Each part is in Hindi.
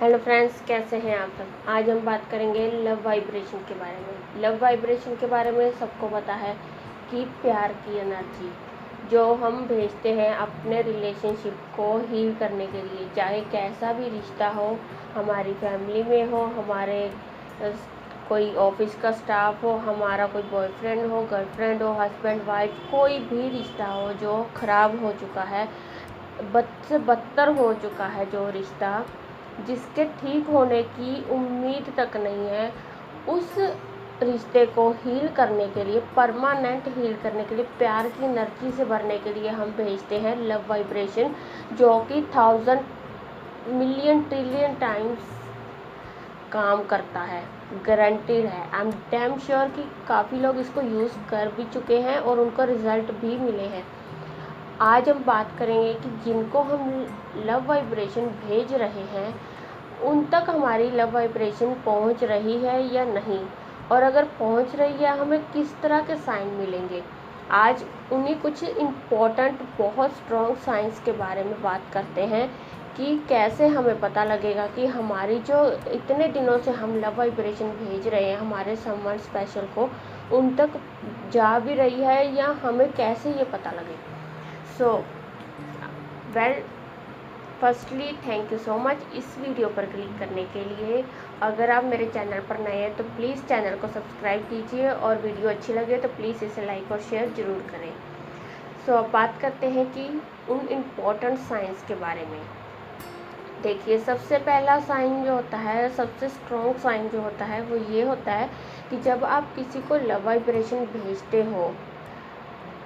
हेलो फ्रेंड्स, कैसे हैं आप सब। आज हम बात करेंगे लव वाइब्रेशन के बारे में। लव वाइब्रेशन के बारे में सबको पता है कि प्यार की एनर्जी जो हम भेजते हैं अपने रिलेशनशिप को हील करने के लिए, चाहे कैसा भी रिश्ता हो, हमारी फैमिली में हो, हमारे कोई ऑफिस का स्टाफ हो, हमारा कोई बॉयफ्रेंड हो, गर्लफ्रेंड हो, हस्बैंड वाइफ, कोई भी रिश्ता हो जो ख़राब हो चुका है, बद से बदतर हो चुका है, जो रिश्ता जिसके ठीक होने की उम्मीद तक नहीं है, उस रिश्ते को हील करने के लिए, परमानेंट हील करने के लिए, प्यार की एनर्जी से भरने के लिए हम भेजते हैं लव वाइब्रेशन, जो कि 1000 मिलियन ट्रिलियन टाइम्स काम करता है। गारंटीड है। आई एम डैम श्योर कि काफ़ी लोग इसको यूज़ कर भी चुके हैं और उनको रिज़ल्ट भी मिले हैं। आज हम बात करेंगे कि जिनको हम लव वाइब्रेशन भेज रहे हैं उन तक हमारी लव वाइब्रेशन पहुंच रही है या नहीं, और अगर पहुंच रही है हमें किस तरह के साइन मिलेंगे। आज उन्हीं कुछ इम्पोर्टेंट बहुत स्ट्रॉन्ग साइंस के बारे में बात करते हैं कि कैसे हमें पता लगेगा कि हमारी जो इतने दिनों से हम लव वाइब्रेशन भेज रहे हैं हमारे समवन स्पेशल को, उन तक जा भी रही है या हमें कैसे ये पता लगे। So well, firstly thank you so much इस वीडियो पर क्लिक करने के लिए। अगर आप मेरे चैनल पर नए हैं तो प्लीज़ चैनल को सब्सक्राइब कीजिए, और वीडियो अच्छी लगे तो प्लीज़ इसे लाइक और शेयर ज़रूर करें। सो अब बात करते हैं कि उन इम्पोर्टेंट साइंस के बारे में। देखिए, सबसे पहला साइन जो होता है, सबसे स्ट्रॉन्ग साइन जो होता है वो ये होता है कि जब आप किसी को लव वाइब्रेशन भेजते हो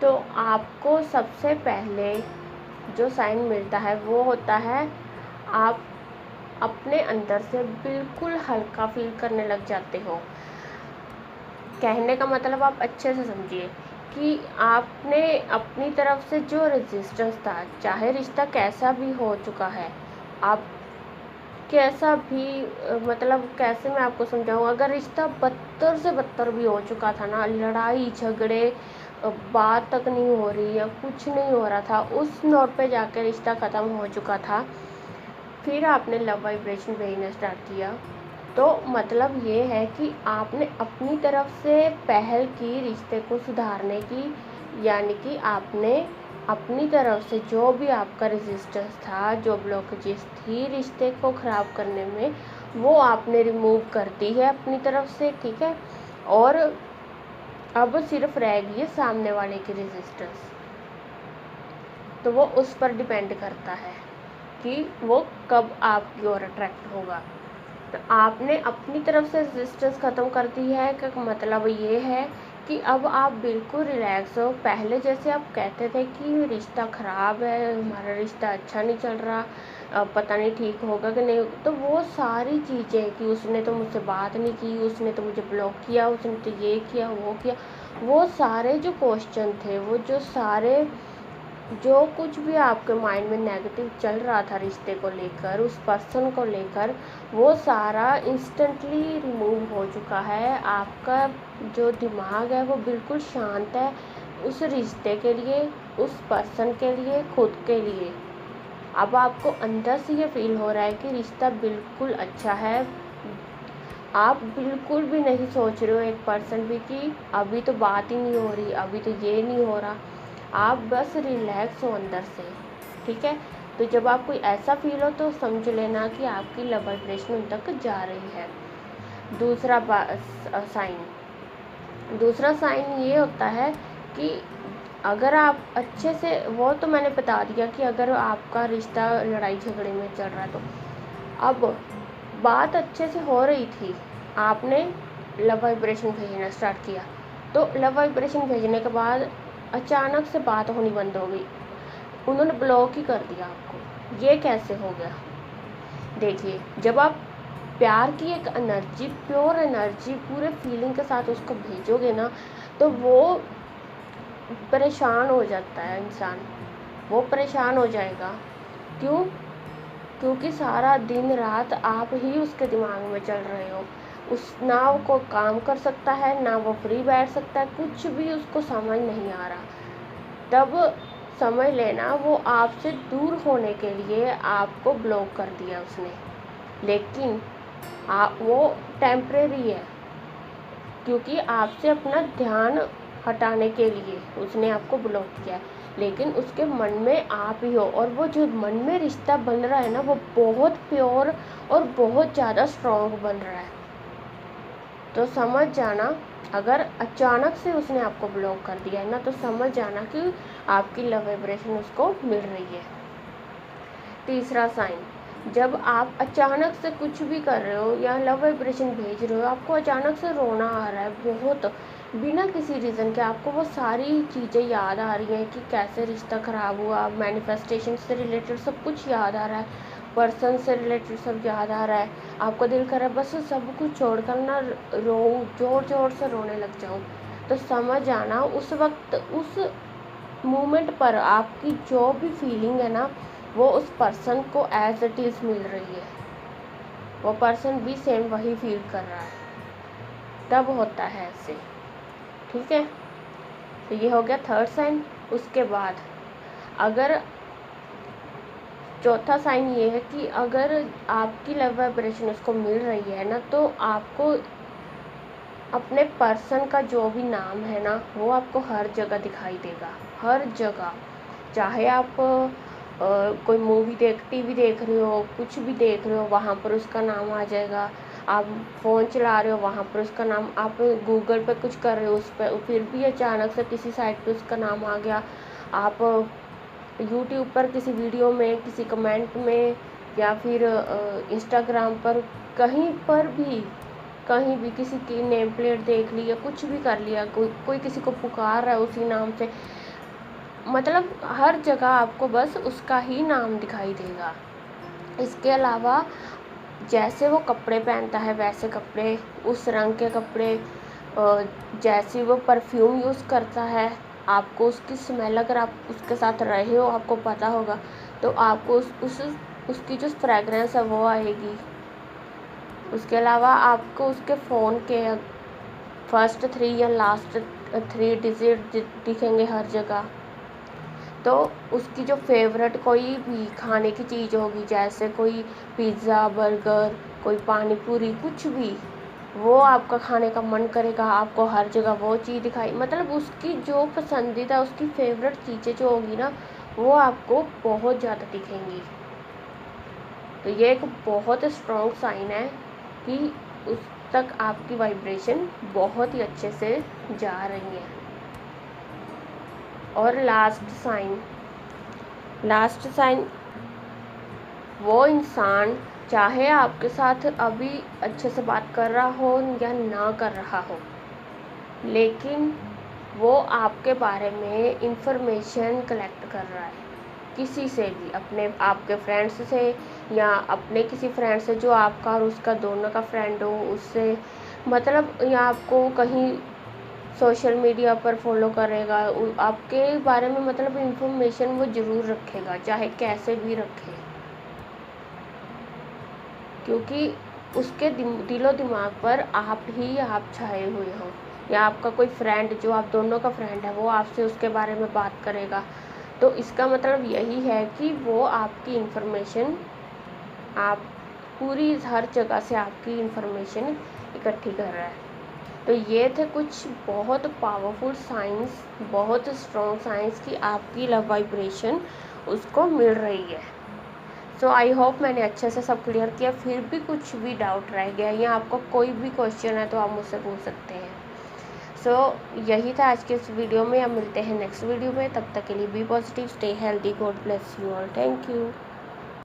तो आपको सबसे पहले जो साइन मिलता है वो होता है आप अपने अंदर से बिल्कुल हल्का फील करने लग जाते हो। कहने का मतलब आप अच्छे से समझिए कि आपने अपनी तरफ से जो रेजिस्टेंस था, चाहे रिश्ता कैसा भी हो चुका है, आप कैसा भी मतलब कैसे मैं आपको समझाऊँ, अगर रिश्ता बदतर से बदतर भी हो चुका था ना, लड़ाई झगड़े, बात तक नहीं हो रही या कुछ नहीं हो रहा था, उस नोट पे जाकर रिश्ता ख़त्म हो चुका था, फिर आपने लव वाइब्रेशन भेजना स्टार्ट किया, तो मतलब ये है कि आपने अपनी तरफ से पहल की रिश्ते को सुधारने की, यानी कि आपने अपनी तरफ से जो भी आपका रेजिस्टेंस था, जो ब्लॉकेजेस थी रिश्ते को ख़राब करने में, वो आपने रिमूव कर दी है अपनी तरफ से, ठीक है। और अब सिर्फ रह गई है सामने वाले की रेजिस्टेंस, तो वो उस पर डिपेंड करता है कि वो कब आपकी ओर अट्रैक्ट होगा। तो आपने अपनी तरफ से रेजिस्टेंस ख़त्म कर दी है, का मतलब ये है कि अब आप बिल्कुल रिलैक्स हो। पहले जैसे आप कहते थे कि रिश्ता ख़राब है, हमारा रिश्ता अच्छा नहीं चल रहा, पता नहीं ठीक होगा कि नहीं, तो वो सारी चीज़ें कि उसने तो मुझसे बात नहीं की, उसने तो मुझे ब्लॉक किया, उसने तो ये किया वो किया, वो सारे जो क्वेश्चन थे, वो जो सारे जो कुछ भी आपके माइंड में नेगेटिव चल रहा था रिश्ते को लेकर, उस पर्सन को लेकर, वो सारा इंस्टेंटली रिमूव हो चुका है। आपका जो दिमाग है वो बिल्कुल शांत है उस रिश्ते के लिए, उस पर्सन के लिए, खुद के लिए। अब आपको अंदर से ये फील हो रहा है कि रिश्ता बिल्कुल अच्छा है। आप बिल्कुल भी नहीं सोच रहे हो एक पर्सन भी कि अभी तो बात ही नहीं हो रही, अभी तो ये नहीं हो रहा, आप बस रिलैक्स हो अंदर से, ठीक है। तो जब आपको ऐसा फील हो तो समझ लेना कि आपकी लव वाइब्रेशन उन तक जा रही है। दूसरा दूसरा साइन ये होता है कि अगर आप अच्छे से, वो तो मैंने बता दिया कि अगर आपका रिश्ता लड़ाई झगड़े में चल रहा है, तो अब बात अच्छे से हो रही थी, आपने लव वाइब्रेशन भेजना स्टार्ट किया, तो लव वाइब्रेशन भेजने के बाद अचानक से बात होनी बंद हो गई, उन्होंने ब्लॉक ही कर दिया आपको। ये कैसे हो गया? देखिए, जब आप प्यार की एक एनर्जी, प्योर एनर्जी, पूरे फीलिंग के साथ उसको भेजोगे ना, तो वो परेशान हो जाता है इंसान, वो परेशान हो जाएगा। क्यों? क्योंकि सारा दिन रात आप ही उसके दिमाग में चल रहे हो, उस ना वो को काम कर सकता है, ना वो फ्री बैठ सकता है, कुछ भी उसको समझ नहीं आ रहा। तब समझ लेना वो आपसे दूर होने के लिए आपको ब्लॉक कर दिया उसने। लेकिन वो टेम्परेरी है, क्योंकि आपसे अपना ध्यान हटाने के लिए उसने आपको ब्लॉक किया है, लेकिन उसके मन में आप ही हो। और वो जो मन में रिश्ता बन रहा है ना, वो बहुत प्योर और बहुत ज़्यादा स्ट्रॉन्ग बन रहा है। तो समझ जाना, अगर अचानक से उसने आपको ब्लॉक कर दिया है ना, तो समझ जाना कि आपकी लव वाइब्रेशन उसको मिल रही है। तीसरा साइन, जब आप अचानक से कुछ भी कर रहे हो या लव वाइब्रेशन भेज रहे हो, आपको अचानक से रोना आ रहा है बहुत, बिना किसी रीज़न के आपको वो सारी चीज़ें याद आ रही हैं कि कैसे रिश्ता ख़राब हुआ, मैनिफेस्टेशन से रिलेटेड सब कुछ याद आ रहा है, पर्सन से रिलेटेड सब याद आ रहा है, आपको दिल कर रहा है बस सब कुछ छोड़कर ना रो, ज़ोर ज़ोर से रोने लग जाऊँ, तो समझ आना उस वक्त, उस मोमेंट पर आपकी जो भी फीलिंग है ना, वो उस पर्सन को एज इट इज़ मिल रही है। वो पर्सन भी सेम वही फील कर रहा है, तब होता है ऐसे। ठीक है, तो ये हो गया थर्ड साइन। उसके बाद अगर चौथा साइन ये है कि अगर आपकी लव वाइब्रेशन उसको मिल रही है ना, तो आपको अपने पर्सन का जो भी नाम है ना, वो आपको हर जगह दिखाई देगा, हर जगह। चाहे आप कोई मूवी टीवी देख रहे हो, कुछ भी देख रहे हो, वहाँ पर उसका नाम आ जाएगा। आप फ़ोन चला रहे हो, वहाँ पर उसका नाम, आप गूगल पे कुछ कर रहे हो उस पर, फिर भी अचानक से किसी साइट पे उसका नाम आ गया। आप यूट्यूब पर किसी वीडियो में, किसी कमेंट में, या फिर इंस्टाग्राम पर, कहीं भी किसी की नेम प्लेट देख ली या कुछ भी कर लिया, कोई किसी को पुकार रहा है उसी नाम से, मतलब हर जगह आपको बस उसका ही नाम दिखाई देगा। इसके अलावा जैसे वो कपड़े पहनता है वैसे कपड़े, उस रंग के कपड़े, जैसे वो परफ्यूम यूज़ करता है, आपको उसकी स्मेल, अगर आप उसके साथ रहे हो आपको पता होगा, तो आपको उसकी जो फ्रेगरेंस है वो आएगी। उसके अलावा आपको उसके फ़ोन के फर्स्ट 3 या लास्ट 3 डिजिट दिखेंगे हर जगह। तो उसकी जो फेवरेट कोई भी खाने की चीज़ होगी, जैसे कोई पिज़्ज़ा, बर्गर, कोई पानी पूरी, कुछ भी, वो आपका खाने का मन करेगा, आपको हर जगह वो चीज़ दिखाई, मतलब उसकी जो पसंदीदा, उसकी फेवरेट चीज़ें जो होगी ना, वो आपको बहुत ज़्यादा दिखेंगी। तो ये एक बहुत स्ट्रॉन्ग साइन है कि उस तक आपकी वाइब्रेशन बहुत ही अच्छे से जा रही है। और लास्ट साइन, वो इंसान चाहे आपके साथ अभी अच्छे से बात कर रहा हो या ना कर रहा हो, लेकिन वो आपके बारे में इंफॉर्मेशन कलेक्ट कर रहा है, किसी से भी, आपके फ्रेंड्स से, या अपने किसी फ्रेंड से जो आपका और उसका दोनों का फ्रेंड हो, उससे, मतलब, या आपको कहीं सोशल मीडिया पर फॉलो करेगा, आपके बारे में मतलब इंफॉर्मेशन वो ज़रूर रखेगा, चाहे कैसे भी रखे, क्योंकि उसके दिलो दिमाग पर आप छाए हुए हो, या आपका कोई फ्रेंड, जो आप दोनों का फ्रेंड है, वो आपसे उसके बारे में बात करेगा। तो इसका मतलब यही है कि वो आपकी इन्फॉर्मेशन, आप पूरी हर जगह से आपकी इन्फॉर्मेशन इकट्ठी कर रहा है। तो ये थे कुछ बहुत पावरफुल साइंस, बहुत स्ट्रॉन्ग साइंस कि आपकी लव वाइब्रेशन उसको मिल रही है। सो आई होप मैंने अच्छे से सब क्लियर किया। फिर भी कुछ भी डाउट रह गया या आपको कोई भी क्वेश्चन है तो आप मुझसे पूछ सकते हैं। सो यही था आज के इस वीडियो में। अब मिलते हैं नेक्स्ट वीडियो में, तब तक के लिए be positive, stay healthy, God bless you all, thank you.